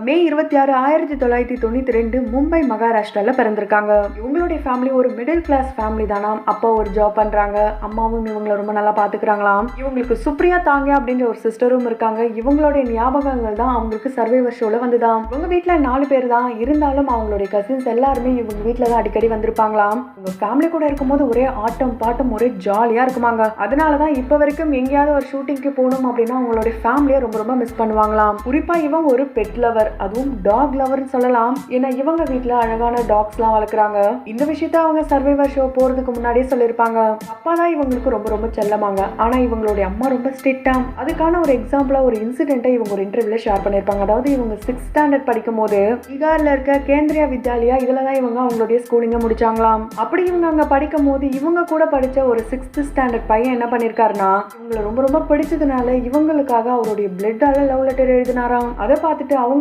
மே 26, 1992 மும்பை மகாராஷ்டிரால பிறந்திருக்காங்க. இவங்களுடைய ஃபேமிலி ஒரு மிடில் கிளாஸ் ஃபேமிலி தானாம். அப்பா ஒரு ஜாப் பண்றாங்க, அம்மாவும் இவங்களை ரொம்ப நல்லா பாத்துக்கிறாங்களாம். இவங்களுக்கு சுப்ரியா தாங்க அப்படின்ற ஒரு சிஸ்டரும் இருக்காங்க. இவங்களுடைய ஞாபகங்கள் தான் அவங்களுக்கு சர்வைவர் ஷோல வந்துதான். இவங்க வீட்டுல 4 பேர் தான் இருந்தாலும் அவங்களுடைய கசின்ஸ் எல்லாருமே இவங்க வீட்டுல தான் அடிக்கடி வந்திருப்பாங்களாம். இவங்க ஃபேமிலி கூட இருக்கும்போது ஒரே ஆட்டம் பாட்டம் ஒரே ஜாலியா இருக்குமாங்க. அதனாலதான் இப்ப வரைக்கும் எங்கேயாவது ஒரு ஷூட்டிங்க்கு போகணும் அப்படின்னா அவங்களுடைய ஃபேமிலியை ரொம்ப ரொம்ப மிஸ் பண்ணுவாங்களாம். குறிப்பா இவங்க ஒரு பெட் லவர், அதுவும் டாக் லவர்னு சொல்லலாம். ஏன்னா இவங்க வீட்டுல அழகான டாக்ஸ் எல்லாம் வளர்க்குறாங்க. இந்த விஷயத்த அவங்க சர்வைவர் ஷோ போறதுக்கு முன்னாடியே சொல்லிருப்பாங்க. அப்பா தான் இவங்களுக்கு ரொம்ப ரொம்ப செல்லமாங்க. ஆனா இவங்களுடைய அம்மா ரொம்ப ஸ்ட்ரிக்டா. அதுக்கான ஒரு எக்ஸாம்பிளா ஒரு இன்சிடென்ட்டை இவங்க ஒரு இன்டர்வியூல ஷேர் பண்ணிருப்பாங்க. அதாவது இவங்க 6th ஸ்டாண்டர்ட் படிக்கும் போது பீகார்ல இருக்க கேந்திரியா வித்யாலயா இதுலதான் இவங்க அவங்களுடைய ஸ்கூலிங்க முடிச்சாங்களாம். அப்படி இவங்க அங்க படிக்கும் போது இவங்க கூட படிச்ச ஒரு 6th ஸ்டாண்டர்ட் பையன் என்ன பண்ணிருக்காருன்னா, இவங்களை ரொம்ப ரொம்ப பிடிச்சதுனால இவங்களுக்காக அவருடைய பிளட்டால லவ் லெட்டர் எழுதினாராம். அதை பார்த்துட்டு அவங்க